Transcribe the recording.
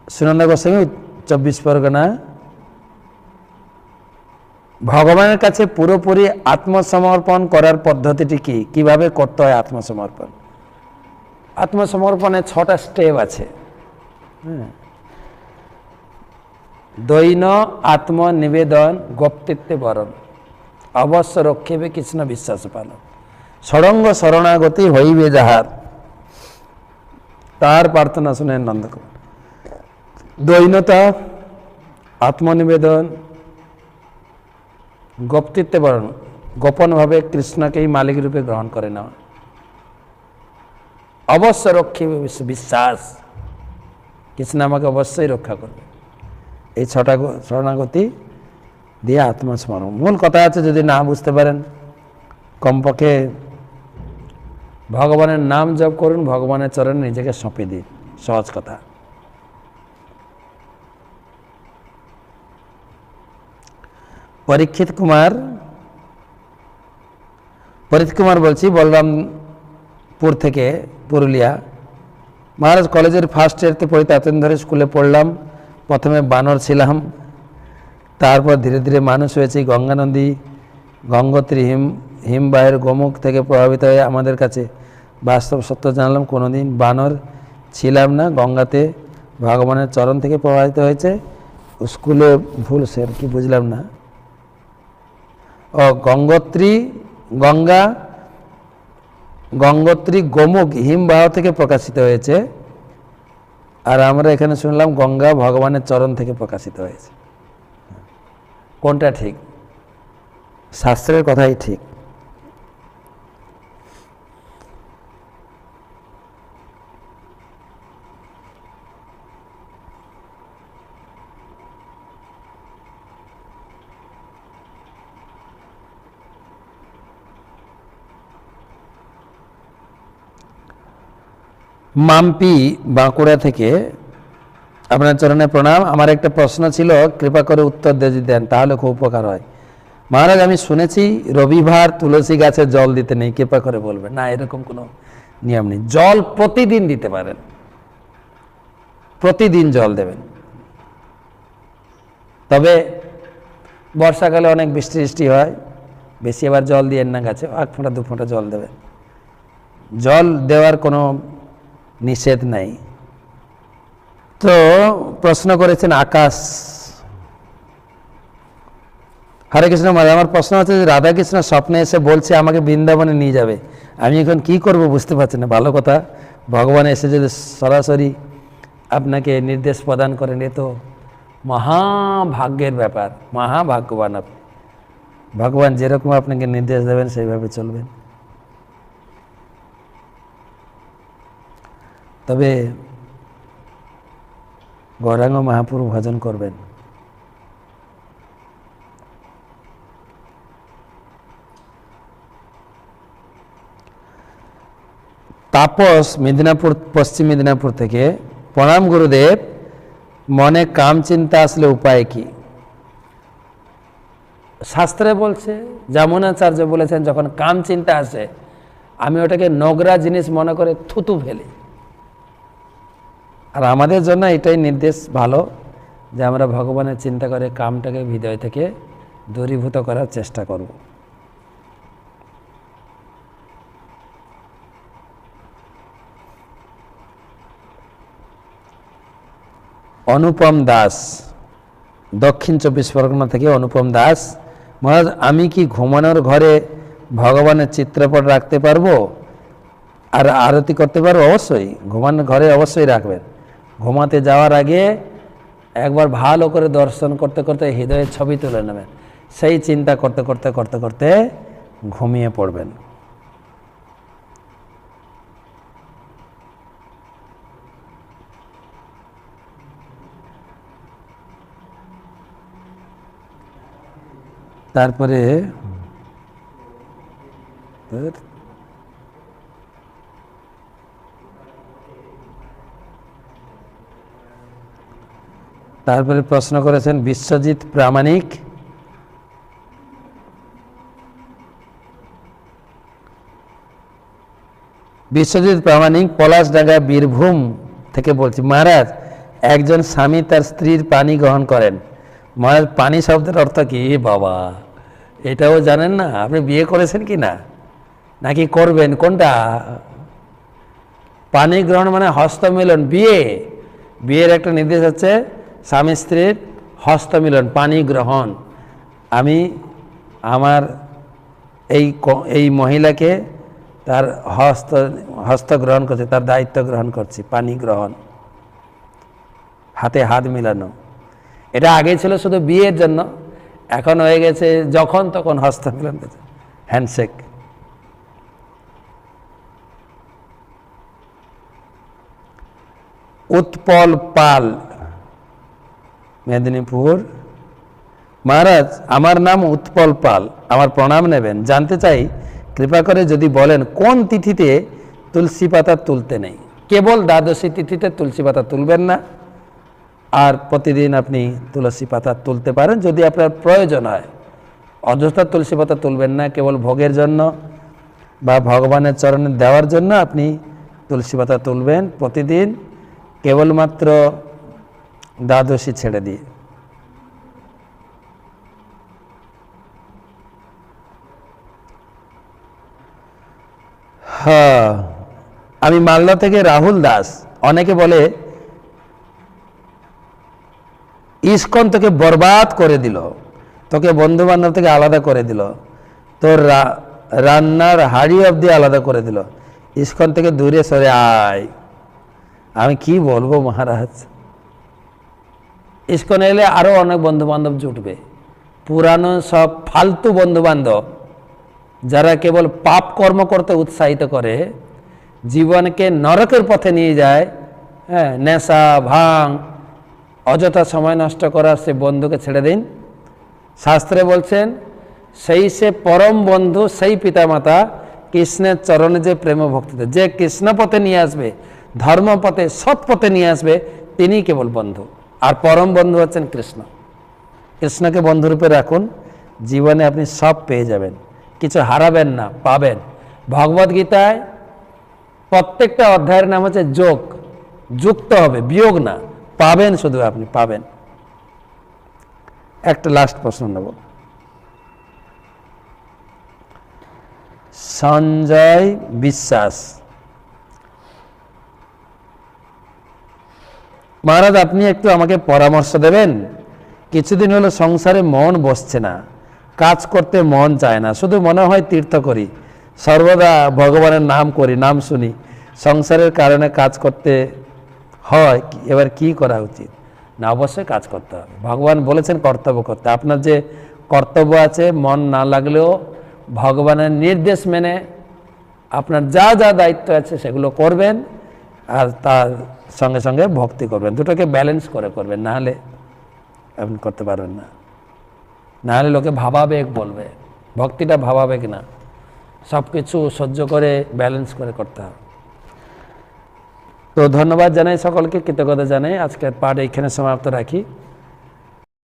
সুনন্দা গোস্বামী 24 পরগনা। ভগবানের কাছে পুরোপুরি আত্মসমর্পণ করার পদ্ধতিটি কি, কিভাবে করতে হয় আত্মসমর্পণ? আত্মসমর্পণে 6টা স্টেপ আছে। দৈন আত্মনিবেদন, গোপ্তিত্বে বরণ, অবশ্য রক্ষেবে কৃষ্ণ বিশ্বাস পালন, ষড়ঙ্গ শরণাগতি হইবে যাহার, তার প্রার্থনা শুনেন নন্দকুমার। দৈনতা, আত্মনিবেদন, গোপ্তিত্বে বরণ, গোপনভাবে কৃষ্ণকেই মালিক রূপে গ্রহণ করে নেওয়া, অবশ্য রক্ষেবে বিশ্বাস, কৃষ্ণ আমাকে অবশ্যই রক্ষা করবে। এই 6টা শরণাগতি দিয়ে আত্মসমর্পণ। মূল কথা আছে, যদি না বুঝতে পারেন কমপক্ষে ভগবানের নাম জপ করুন, ভগবানের চরণে নিজেকে সঁপে দিন, সহজ কথা। পরীক্ষিত কুমার বলছি, বলরামপুর থেকে, পুরুলিয়া। মহারাজ, কলেজের ফার্স্ট ইয়ারতে পড়ি, এতদিন ধরে স্কুলে পড়লাম। প্রথমে বানর ছিলাম, তারপর ধীরে ধীরে মানুষ হয়েছি। গঙ্গা নদী, গঙ্গোত্রী হিমবাহের গোমুখ থেকে প্রভাবিত হয়ে আমাদের কাছে বাস্তব সত্য জানলাম, কোনোদিন বানর ছিলাম না, গঙ্গাতে ভগবানের চরণ থেকে প্রভাবিত হয়েছে। স্কুলে ভুল স্যার, কি বুঝলাম না। ও গঙ্গোত্রী গোমুখ হিমবাহ থেকে প্রকাশিত হয়েছে, আর আমরা এখানে শুনলাম গঙ্গা ভগবানের চরণ থেকে প্রকাশিত হয়েছে। কোনটা ঠিক? শাস্ত্রের কথাই ঠিক। মাম্পি, বাঁকুড়া থেকে, আপনার চরণে প্রণাম। আমার একটা প্রশ্ন ছিল, কৃপা করে উত্তর যদি দেন তাহলে খুব উপকার হয়। মহারাজ, আমি শুনেছি রবিবার তুলসী গাছে জল দিতে নেই, কৃপা করে বলবেন। না, এরকম কোনো নিয়ম নেই। জল প্রতিদিন দিতে পারেন, প্রতিদিন জল দেবেন। তবে বর্ষাকালে অনেক বৃষ্টি হয়, বেশি আবার জল দিয়েন না গাছে, 1 ফোঁটা 2 ফোঁটা জল দেবেন। জল দেওয়ার কোনো নিষেধ নাই। তো প্রশ্ন করেছেন আকাশ। হরে কৃষ্ণ মহারাজ, আমার প্রশ্ন হচ্ছে যে রাধাকৃষ্ণ স্বপ্নে এসে বলছে আমাকে বৃন্দাবনে নিয়ে যাবে, আমি এখন কি করব বুঝতে পারছি না। ভালো কথা, ভগবান এসে যদি সরাসরি আপনাকে নির্দেশ প্রদান করেন, এ তো মহাভাগ্যের ব্যাপার, মহাভাগ্যবান আপনি। ভগবান যেরকম আপনাকে নির্দেশ দেবেন সেইভাবে চলবেন। তবে গৌরাঙ্গ মহাপ্রভু ভজন করবেন। তাপস, মেদিনীপুর, পশ্চিম মেদিনীপুর থেকে, প্রণাম গুরুদেব। মনে কাম চিন্তা আসলে উপায় কি? শাস্ত্রে বলছে, যমুনাচার্য বলেছেন, যখন কাম চিন্তা আসে আমি ওটাকে নোংরা জিনিস মনে করে থুতু ফেলি। আর আমাদের জন্য এটাই নির্দেশ ভালো, যে আমরা ভগবানের চিন্তা করে কামটাকে হৃদয় থেকে দূরীভূত করার চেষ্টা করব। অনুপম দাস, দক্ষিণ 24 পরগনা থেকে অনুপম দাস। মহারাজ, আমি কি ঘুমানোর ঘরে ভগবানের চিত্রপট রাখতে পারবো আর আরতি করতে পারবো? অবশ্যই, ঘুমানোর ঘরে অবশ্যই রাখবেন। ঘুমাতে যাওয়ার আগে একবার ভালো করে দর্শন করতে করতে হৃদয়ের ছবি তুলে নেবেন, সেই চিন্তা করতে করতে করতে করতে ঘুমিয়ে পড়বেন। তারপরে প্রশ্ন করেছেন বিশ্বজিৎ প্রামাণিক। বিশ্বজিৎ প্রামাণিক, পলাশডাঙ্গা, বীরভূম থেকে বলছি। মহারাজ, একজন স্বামী তার স্ত্রীর পানি গ্রহণ করেন। মহারাজ পানি শব্দের অর্থ কি? বাবা, এটাও জানেন না? আপনি বিয়ে করেছেন কি না, নাকি করবেন, কোনটা? পানি গ্রহণ মানে হস্তমিলন। বিয়ের একটা নির্দেশ হচ্ছে স্বামী স্ত্রীর হস্তমিলন, পানি গ্রহণ। আমি আমার এই মহিলাকে তার হস্ত গ্রহণ করছি, তার দায়িত্ব গ্রহণ করছি, পানি গ্রহণ, হাতে হাত মিলানো। এটা আগে ছিল শুধু বিয়ের জন্য, এখন হয়ে গেছে যখন তখন হস্ত মিলন, হ্যান্ডশেক। উৎপল পাল, মেদিনীপুর। মহারাজ, আমার নাম উৎপল পাল, আমার প্রণাম নেবেন। জানতে চাই কৃপা করে যদি বলেন কোন তিথিতে তুলসী পাতা তুলতে নেই? কেবল দ্বাদশী তিথিতে তুলসী পাতা তুলবেন না, আর প্রতিদিন আপনি তুলসী পাতা তুলতে পারেন যদি আপনার প্রয়োজন হয়। অযথা তুলসী পাতা তুলবেন না। কেবল ভোগের জন্য বা ভগবানের চরণে দেওয়ার জন্য আপনি তুলসী পাতা তুলবেন প্রতিদিন, কেবলমাত্র দ্বাদশী ছেড়ে দিয়ে। হ্যাঁ, আমি মালদা থেকে রাহুল দাস। অনেকে বলে ইসকন তোকে বরবাদ করে দিল, তোকে বন্ধু বান্ধব থেকে আলাদা করে দিল, তোর রান্নার হাড়ি অবধি আলাদা করে দিল, ইসকন থেকে দূরে সরে আয়। আমি কি বলবো মহারাজ, ইসকনে এলে আরো অনেক বন্ধু বান্ধব জুটবে। পুরানো সব ফালতু বন্ধু বান্ধব যারা কেবল পাপ কর্ম করতে উৎসাহিত করে, জীবনকে নরকের পথে নিয়ে যায়, হ্যাঁ, নেশা ভাঙ অযথা সময় নষ্ট করার সে বন্ধুকে ছেড়ে দিন। শাস্ত্রে বলছেন সেই সে পরম বন্ধু, সেই পিতামাতা, কৃষ্ণের চরণে যে প্রেম ভক্তিতে, যে কৃষ্ণ পথে নিয়ে আসবে, ধর্ম পথে, সৎ পথে নিয়ে আসবে, তিনি কেবল বন্ধু। আর পরম বন্ধু হচ্ছেন কৃষ্ণ। কৃষ্ণকে বন্ধুরূপে রাখুন, জীবনে আপনি সব পেয়ে যাবেন, কিছু হারাবেন না, পাবেন। ভগবদ গীতায় প্রত্যেকটা অধ্যায়ের নাম হচ্ছে যোগ, যুক্ত হবে, বিয়োগ না, পাবেন, শুধু আপনি পাবেন। একটা লাস্ট প্রশ্ন নেব। সঞ্জয় বিশ্বাস, মহারাজ আপনি একটু আমাকে পরামর্শ দেবেন। কিছুদিন হলো সংসারে মন বসছে না, কাজ করতে মন চায় না, শুধু মনে হয় তীর্থ করি, সর্বদা ভগবানের নাম করি, নাম শুনি, সংসারের কারণে কাজ করতে হয়, এবার কি করা উচিত? না, অবশ্যই কাজ করতে হবে। ভগবান বলেছেন কর্তব্য করতে। আপনার যে কর্তব্য আছে, মন না লাগলেও ভগবানের নির্দেশ মেনে আপনার যা যা দায়িত্ব আছে সেগুলো করবেন, আর তার সঙ্গে সঙ্গে ভক্তি করবেন। দুটোকে ব্যালেন্স করে করবেন, নাহলে আপনি করতে পারবেন না। নাহলে লোকে ভাবাবেগ বলবে, ভক্তিটা ভাবাবেগ না, সব কিছু সহ্য করে ব্যালেন্স করে করতে হবে। তো ধন্যবাদ জানাই সকলকে, কৃতজ্ঞতা জানাই। আজকের পাঠ এইখানে সমাপ্ত রাখি।